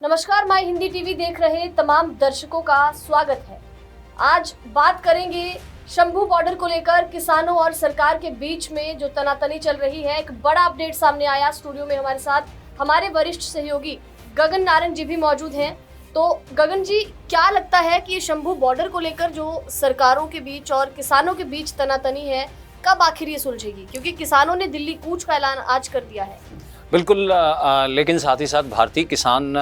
नमस्कार, my Hindi TV देख रहे तमाम दर्शकों का स्वागत है। आज बात करेंगे शंभू बॉर्डर को लेकर किसानों और सरकार के बीच में जो तनातनी चल रही है। एक बड़ा अपडेट सामने आया। स्टूडियो में हमारे साथ हमारे वरिष्ठ सहयोगी गगन नारंग जी भी मौजूद हैं। तो गगन जी, क्या लगता है कि ये शंभू बॉर्डर को लेकर जो सरकारों के बीच और किसानों के बीच तनातनी है, कब आखिर ये सुलझेगी? क्योंकि किसानों ने दिल्ली कूच का ऐलान आज कर दिया है। बिल्कुल, लेकिन साथ ही साथ भारतीय किसान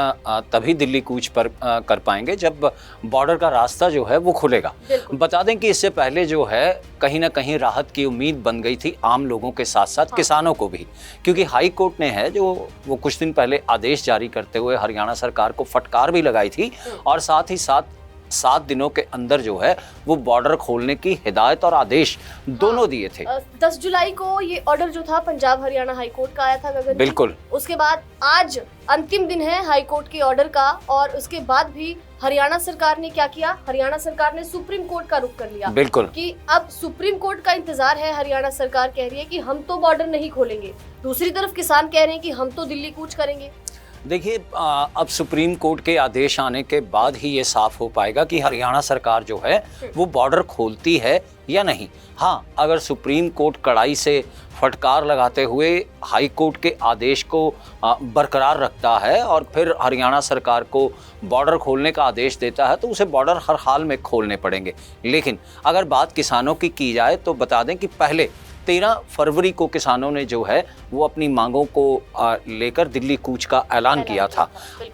तभी दिल्ली कूच पर कर पाएंगे जब बॉर्डर का रास्ता जो है वो खुलेगा। बता दें कि इससे पहले जो है कहीं ना कहीं राहत की उम्मीद बन गई थी आम लोगों के साथ साथ किसानों को भी, क्योंकि हाई कोर्ट ने है जो वो कुछ दिन पहले आदेश जारी करते हुए हरियाणा सरकार को फटकार भी लगाई थी और साथ ही साथ 7 दिनों के अंदर जो है वो बॉर्डर खोलने की हिदायत और आदेश दोनों दिए थे। 10 जुलाई को ये ऑर्डर जो था पंजाब हरियाणा हाई कोर्ट का आया था गगन जी। बिल्कुल। उसके बाद आज अंतिम दिन है हाई कोर्ट के ऑर्डर का, और उसके बाद भी हरियाणा सरकार ने क्या किया? हरियाणा सरकार ने सुप्रीम कोर्ट का रुख कर लिया। बिल्कुल कि अब सुप्रीम कोर्ट का इंतजार है। हरियाणा सरकार कह रही है कि हम तो बॉर्डर नहीं खोलेंगे, दूसरी तरफ किसान कह रहे हैं कि हम तो दिल्ली कूच करेंगे। देखिए, अब सुप्रीम कोर्ट के आदेश आने के बाद ही ये साफ हो पाएगा कि हरियाणा सरकार जो है वो बॉर्डर खोलती है या नहीं। हाँ, अगर सुप्रीम कोर्ट कड़ाई से फटकार लगाते हुए हाई कोर्ट के आदेश को बरकरार रखता है और फिर हरियाणा सरकार को बॉर्डर खोलने का आदेश देता है तो उसे बॉर्डर हर हाल में खोलने पड़ेंगे। लेकिन अगर बात किसानों की जाए तो बता दें कि पहले 13 फरवरी को किसानों ने जो है वो अपनी मांगों को लेकर दिल्ली कूच का ऐलान किया था।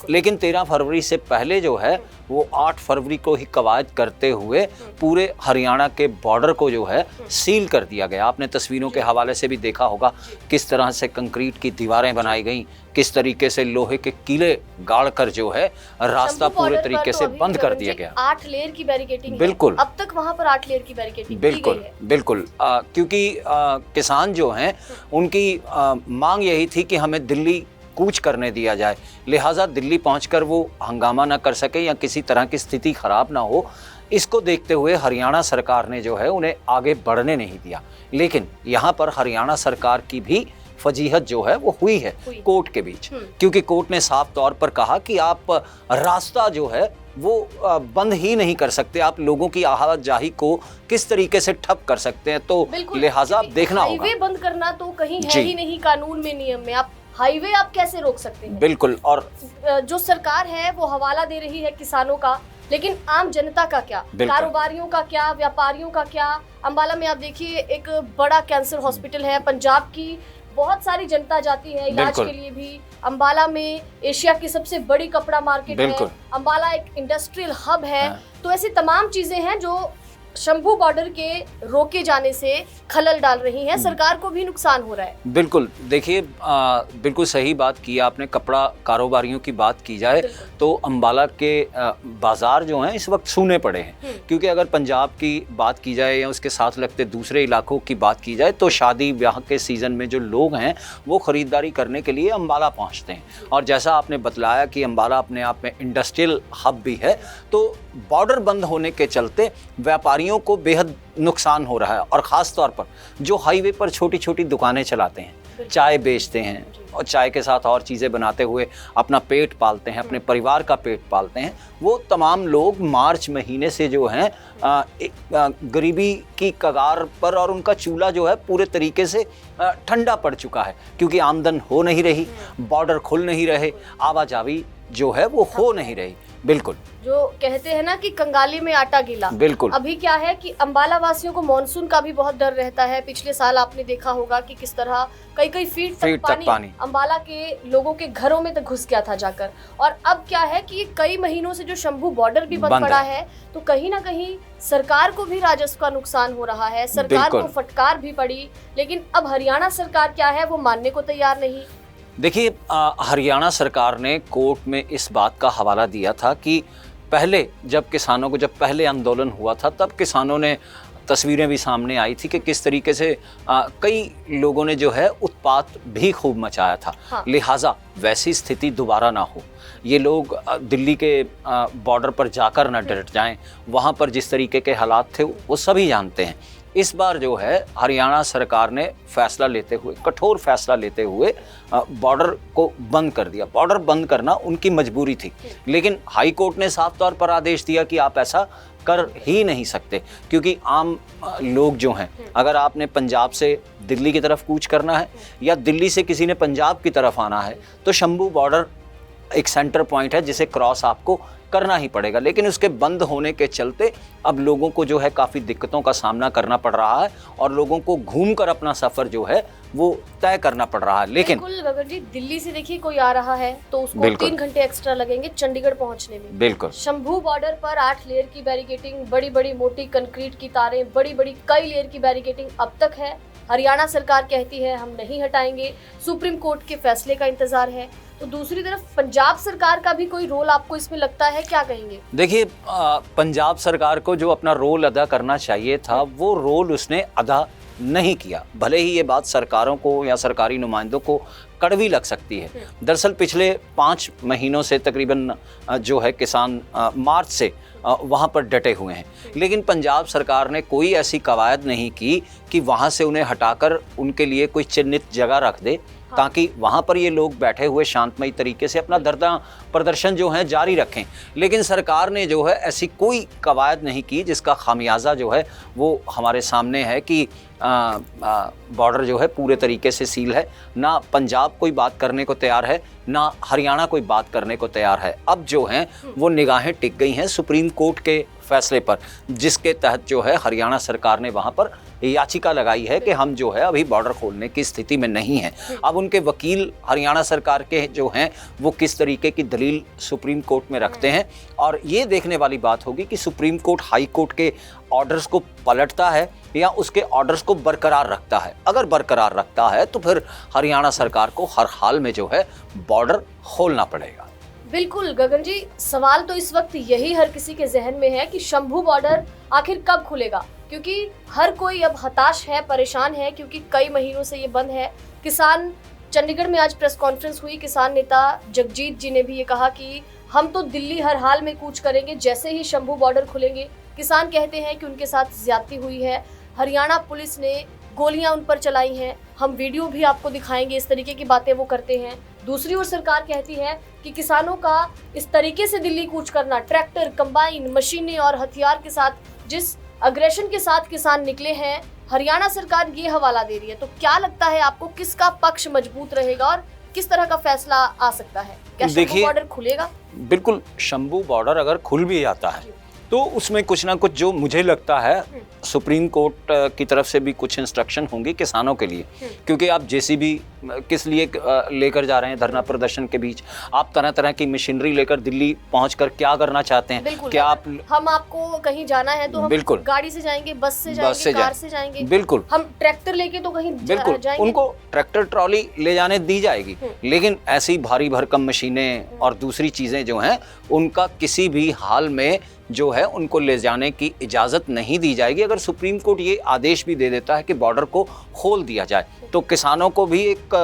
लेकिन 13 फरवरी से पहले जो है वो 8 फरवरी को ही कवायद करते हुए पूरे हरियाणा के बॉर्डर को जो है सील कर दिया गया। आपने तस्वीरों के हवाले से भी देखा होगा किस तरह से कंक्रीट की दीवारें बनाई गई, किस तरीके से लोहे के कीले गाड़कर जो है रास्ता पूरे तरीके से बंद कर दिया गया। 8 लेयर की बैरिकेडिंग। बिल्कुल। अब तक वहां पर 8 लेयर की बैरिकेडिंग बिल्कुल बिल्कुल, क्योंकि किसान जो हैं उनकी मांग यही थी कि हमें दिल्ली कूच करने दिया जाए, लिहाजा दिल्ली पहुंचकर वो हंगामा ना कर सके या किसी तरह की स्थिति खराब ना हो। इसको देखते हुए हरियाणा सरकार ने जो है उन्हें आगे बढ़ने नहीं दिया। लेकिन यहाँ पर हरियाणा सरकार की भी फजीहत जो है वो हुई है कोर्ट के बीच, क्योंकि कोर्ट ने साफ तौर पर कहा कि आप रास्ता जो है वो बंद ही नहीं कर सकते, आप लोगों की आवाजाही को किस तरीके से ठप कर सकते हैं। तो लिहाजा देखना होगा। हाईवे बंद करना तो कहीं है ही नहीं कानून में, नियम में। आप हाईवे आप कैसे रोक सकते हैं? बिल्कुल। और जो सरकार है वो हवाला दे रही है किसानों का, लेकिन आम जनता का क्या? कारोबारियों का क्या? व्यापारियों का क्या? अंबाला में आप देखिए एक बड़ा कैंसर हॉस्पिटल है, पंजाब की बहुत सारी जनता जाती है इलाज के लिए भी। अंबाला में एशिया की सबसे बड़ी कपड़ा मार्केट है। अंबाला एक इंडस्ट्रियल हब है। तो ऐसी तमाम चीजें हैं जो शंभू बॉर्डर के रोके जाने से खलल डाल रही हैं, सरकार को भी नुकसान हो रहा है। बिल्कुल। देखिए, बिल्कुल सही बात की आपने। कपड़ा कारोबारियों की बात की जाए तो अंबाला के बाजार जो हैं इस वक्त सूने पड़े हैं, क्योंकि अगर पंजाब की बात की जाए या उसके साथ लगते दूसरे इलाकों की बात की जाए तो शादी ब्याह के सीज़न में जो लोग हैं वो ख़रीदारी करने के लिए अंबाला पहुँचते हैं। और जैसा आपने बतलाया कि अंबाला अपने आप में इंडस्ट्रियल हब भी है, तो बॉर्डर बंद होने के चलते व्यापारियों को बेहद नुकसान हो रहा है। और ख़ास तौर पर जो हाईवे पर छोटी छोटी दुकानें चलाते हैं, चाय बेचते हैं और चाय के साथ और चीज़ें बनाते हुए अपना पेट पालते हैं, अपने परिवार का पेट पालते हैं, वो तमाम लोग मार्च महीने से जो हैं गरीबी की कगार पर, और उनका चूल्हा जो है पूरे तरीके से ठंडा पड़ चुका है, क्योंकि आमदन हो नहीं रही, बॉर्डर खुल नहीं रहे, आवाजाही जो है वो हो नहीं रही। बिल्कुल। जो कहते हैं ना कि कंगाली में आटा गीला। बिल्कुल। अभी क्या है कि अंबाला वासियों को मॉनसून का भी बहुत डर रहता है। पिछले साल आपने देखा होगा कि किस तरह कई फीट तक पानी अंबाला के लोगों के घरों में तक घुस गया था जाकर। और अब क्या है कि कई महीनों से जो शंभू बॉर्डर भी बंद पड़ा है, तो कहीं ना कहीं सरकार को भी राजस्व का नुकसान हो रहा है, सरकार को फटकार भी पड़ी। लेकिन अब हरियाणा सरकार क्या है वो मानने को तैयार नहीं। देखिए, हरियाणा सरकार ने कोर्ट में इस बात का हवाला दिया था कि पहले जब पहले आंदोलन हुआ था तब किसानों ने, तस्वीरें भी सामने आई थी कि किस तरीके से कई लोगों ने जो है उत्पात भी खूब मचाया था। हाँ। लिहाजा वैसी स्थिति दोबारा ना हो, ये लोग दिल्ली के बॉर्डर पर जाकर ना डट जाएं। वहाँ पर जिस तरीके के हालात थे वो सभी जानते हैं। इस बार जो है हरियाणा सरकार ने फैसला लेते हुए, कठोर फैसला लेते हुए बॉर्डर को बंद कर दिया। बॉर्डर बंद करना उनकी मजबूरी थी, लेकिन हाई कोर्ट ने साफ तौर पर आदेश दिया कि आप ऐसा कर ही नहीं सकते, क्योंकि आम लोग जो हैं, अगर आपने पंजाब से दिल्ली की तरफ कूच करना है या दिल्ली से किसी ने पंजाब की तरफ आना है, तो शंभू बॉर्डर एक सेंटर पॉइंट है जिसे क्रॉस आपको करना ही पड़ेगा। लेकिन उसके बंद होने के चलते अब लोगों को जो है काफ़ी दिक्कतों का सामना करना पड़ रहा है और लोगों को घूमकर अपना सफ़र जो है वो तय करना पड़ रहा है। लेकिन बिल्कुल गगन जी, दिल्ली से देखिए कोई आ रहा है तो उसको 3 घंटे एक्स्ट्रा लगेंगे चंडीगढ़ पहुंचने में। बिल्कुल। शंभू बॉर्डर पर 8 लेयर की बैरिकेटिंग, बड़ी बड़ी मोटी कंक्रीट की तारें, बड़ी बड़ी कई लेयर की बैरिकेटिंग अब तक है। हरियाणा सरकार कहती है हम नहीं हटाएंगे, सुप्रीम कोर्ट के फैसले का इंतजार है। तो दूसरी तरफ पंजाब सरकार का भी कोई रोल आपको इसमें लगता है, क्या कहेंगे? देखिए, पंजाब सरकार को जो अपना रोल अदा करना चाहिए था वो रोल उसने अदा नहीं किया। भले ही ये बात सरकारों को या सरकारी नुमाइंदों को कड़वी लग सकती है। दरअसल पिछले 5 महीनों से तकरीबन जो है किसान मार्च से वहाँ पर डटे हुए हैं, लेकिन पंजाब सरकार ने कोई ऐसी कवायद नहीं की कि वहाँ से उन्हें हटाकर उनके लिए कोई चिन्हित जगह रख दे ताकि वहाँ पर ये लोग बैठे हुए शांतमयी तरीके से अपना धरना प्रदर्शन जो है जारी रखें। लेकिन सरकार ने जो है ऐसी कोई कवायद नहीं की, जिसका खामियाजा जो है वो हमारे सामने है कि बॉर्डर जो है पूरे तरीके से सील है। ना पंजाब कोई बात करने को तैयार है, ना हरियाणा कोई बात करने को तैयार है। अब जो हैं वो निगाहें टिक गई हैं सुप्रीम कोर्ट के फैसले पर, जिसके तहत जो है हरियाणा सरकार ने वहाँ पर याचिका लगाई है कि हम जो है अभी बॉर्डर खोलने की स्थिति में नहीं हैं। अब उनके वकील हरियाणा सरकार के जो हैं वो किस तरीके की दलील सुप्रीम कोर्ट में रखते हैं, और ये देखने वाली बात होगी कि सुप्रीम कोर्ट हाई कोर्ट के ऑर्डर्स को पलटता है या उसके ऑर्डर्स को बरकरार रखता है। अगर बरकरार रखता है तो फिर हरियाणा सरकार को हर हाल में जो है बॉर्डर खोलना पड़ेगा। बिल्कुल गगन जी, सवाल तो इस वक्त यही हर किसी के जहन में है कि शंभू बॉर्डर आखिर कब खुलेगा, क्योंकि हर कोई अब हताश है, परेशान है, क्योंकि कई महीनों से ये बंद है। किसान, चंडीगढ़ में आज प्रेस कॉन्फ्रेंस हुई, किसान नेता जगजीत जी ने भी ये कहा कि हम तो दिल्ली हर हाल में कूच करेंगे जैसे ही शंभू बॉर्डर खुलेंगे। किसान कहते हैं कि उनके साथ ज्यादती हुई है, हरियाणा पुलिस ने गोलियां उन पर चलाई हैं, हम वीडियो भी आपको दिखाएंगे, इस तरीके की बातें वो करते हैं। दूसरी ओर सरकार कहती है कि किसानों का इस तरीके से दिल्ली कूच करना, ट्रैक्टर, कंबाइन, मशीनें और हथियार के साथ, जिस अग्रेशन के साथ किसान निकले हैं, हरियाणा सरकार ये हवाला दे रही है। तो क्या लगता है आपको, किसका पक्ष मजबूत रहेगा और किस तरह का फैसला आ सकता है? क्या शंभू बॉर्डर खुलेगा? बिल्कुल, शंभू बॉर्डर अगर खुल भी जाता है तो उसमें कुछ ना कुछ, जो मुझे लगता है सुप्रीम कोर्ट की तरफ से भी कुछ इंस्ट्रक्शन होंगी किसानों के लिए, क्योंकि आप जेसीबी किस लिए लेकर जा रहे हैं धरना प्रदर्शन के बीच? आप तरह तरह की मशीनरी लेकर दिल्ली पहुंचकर क्या करना चाहते हैं? क्या आप, हम आपको कहीं जाना है तो हम बिल्कुल गाड़ी से जाएंगे, बस से जाएंगे, कार से जाएंगे, बिल्कुल हम ट्रैक्टर लेके तो कहीं बिल्कुल जाएंगे। उनको ट्रैक्टर ट्रॉली ले जाने दी जाएगी, लेकिन ऐसी भारी भरकम मशीनें और दूसरी चीजें जो हैं उनका किसी भी हाल में जो है उनको ले जाने की इजाज़त नहीं दी जाएगी। अगर सुप्रीम कोर्ट ये आदेश भी दे देता है कि बॉर्डर को खोल दिया जाए तो किसानों को भी एक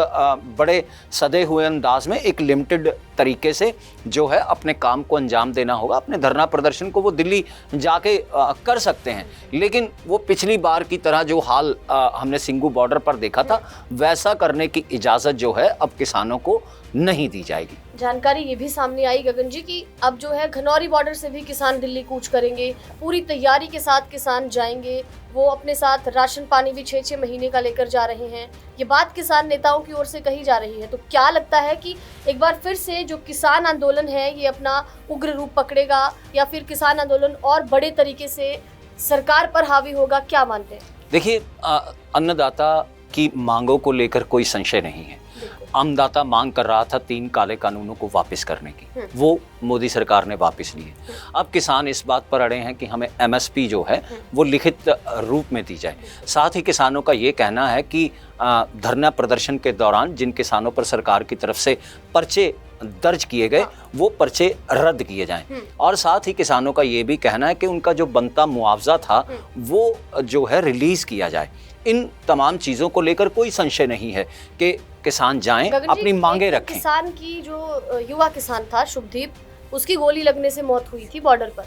बड़े सदे हुए अंदाज में एक लिमिटेड तरीके से जो है अपने काम को अंजाम देना होगा। अपने धरना प्रदर्शन को वो दिल्ली जाके कर सकते हैं, लेकिन वो पिछली बार की तरह जो हाल हमने सिंघू बॉर्डर पर देखा था वैसा करने की इजाज़त जो है अब किसानों को नहीं दी जाएगी। जानकारी ये भी सामने आई गगन जी कि अब जो है घनौरी बॉर्डर से भी किसान दिल्ली कूच करेंगे, पूरी तैयारी के साथ किसान जाएंगे। वो अपने साथ राशन पानी भी 6-6 महीने का लेकर जा रहे हैं। ये बात किसान नेताओं की ओर से कही जा रही है। तो क्या लगता है कि एक बार फिर से जो किसान आंदोलन है ये अपना उग्र रूप पकड़ेगा या फिर किसान आंदोलन और बड़े तरीके से सरकार पर हावी होगा? क्या मानते हैं? देखिए, अन्नदाता की मांगों को लेकर कोई संशय नहीं है। अन्नदाता मांग कर रहा था 3 काले कानूनों को वापस करने की, वो मोदी सरकार ने वापस लिए। अब किसान इस बात पर अड़े हैं कि हमें एमएसपी जो है वो लिखित रूप में दी जाए। साथ ही किसानों का ये कहना है कि धरना प्रदर्शन के दौरान जिन किसानों पर सरकार की तरफ से पर्चे दर्ज किए गए वो पर्चे रद्द किए जाएं, और साथ ही किसानों का ये भी कहना है कि उनका जो बनता मुआवजा था वो जो है रिलीज किया जाए। इन तमाम चीज़ों को लेकर कोई संशय नहीं है कि किसान जाएं, अपनी मांगे रखें। किसान की जो युवा किसान था शुभदीप, उसकी गोली लगने से मौत हुई थी बॉर्डर पर।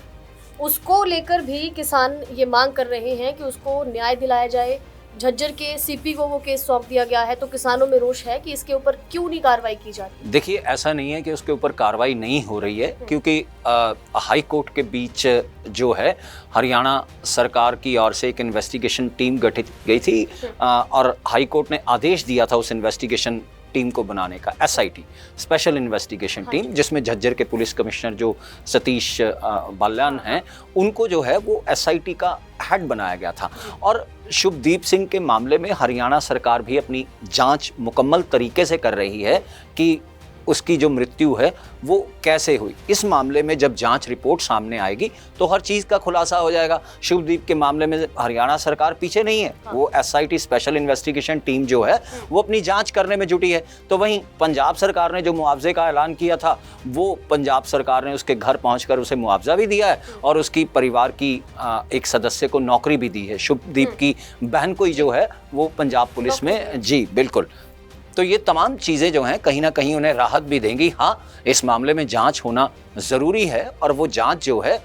उसको लेकर भी किसान ये मांग कर रहे हैं कि उसको न्याय दिलाया जाए। झज्जर के सीपी को वो केस सौंप दिया गया है, तो किसानों में रोष है कि इसके ऊपर क्यों नहीं कार्रवाई की जाती। देखिए, ऐसा नहीं है कि उसके ऊपर कार्रवाई नहीं हो रही है, क्योंकि हाई कोर्ट के बीच जो है हरियाणा सरकार की ओर से एक इन्वेस्टिगेशन टीम गठित गई थी और हाई कोर्ट ने आदेश दिया था उस इन्वेस्टिगेशन टीम को बनाने का, SIT स्पेशल इन्वेस्टिगेशन टीम, जिसमें झज्जर के पुलिस कमिश्नर जो सतीश बाल्यान हैं, उनको जो है वो SIT का हेड बनाया गया था। और शुभदीप सिंह के मामले में हरियाणा सरकार भी अपनी जांच मुकम्मल तरीके से कर रही है कि उसकी जो मृत्यु है वो कैसे हुई। इस मामले में जब जांच रिपोर्ट सामने आएगी तो हर चीज़ का खुलासा हो जाएगा। शुभदीप के मामले में हरियाणा सरकार पीछे नहीं है, वो SIT स्पेशल इन्वेस्टिगेशन टीम जो है वो अपनी जांच करने में जुटी है। तो वहीं पंजाब सरकार ने जो मुआवजे का ऐलान किया था, वो पंजाब सरकार ने उसके घर पहुंचकर उसे मुआवजा भी दिया है और उसकी परिवार की एक सदस्य को नौकरी भी दी है। शुभदीप की बहन को ही जो है वो पंजाब पुलिस में, जी बिल्कुल। तो ये तमाम चीज़ें जो हैं कहीं ना कहीं उन्हें राहत भी देंगी। हाँ, इस मामले में जांच होना ज़रूरी है और वो जांच जो है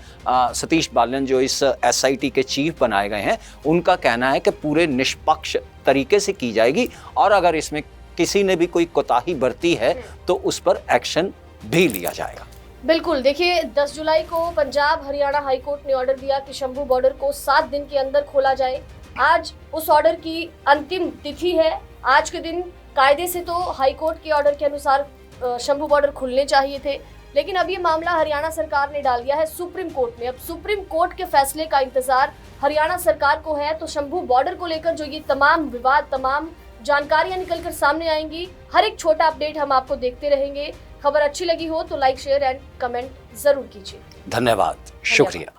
सतीश बालन जो इस SIT के चीफ बनाए गए हैं, उनका कहना है कि पूरे निष्पक्ष तरीके से की जाएगी और अगर इसमें किसी ने भी कोई कोताही बरती है तो उस पर एक्शन भी लिया जाएगा। बिल्कुल, देखिए 10 जुलाई को पंजाब हरियाणा हाई कोर्ट ने ऑर्डर दिया कि शंभू बॉर्डर को 7 दिन के अंदर खोला जाए। आज उस ऑर्डर की अंतिम तिथि है। आज के दिन कायदे से तो हाई कोर्ट के ऑर्डर के अनुसार शंभू बॉर्डर खुलने चाहिए थे, लेकिन अब ये मामला हरियाणा सरकार ने डाल दिया है सुप्रीम कोर्ट में। अब सुप्रीम कोर्ट के फैसले का इंतजार हरियाणा सरकार को है। तो शंभू बॉर्डर को लेकर जो ये तमाम विवाद, तमाम जानकारियां निकलकर सामने आएंगी, हर एक छोटा अपडेट हम आपको देखते रहेंगे। खबर अच्छी लगी हो तो लाइक, शेयर एंड कमेंट जरूर कीजिए। धन्यवाद, शुक्रिया।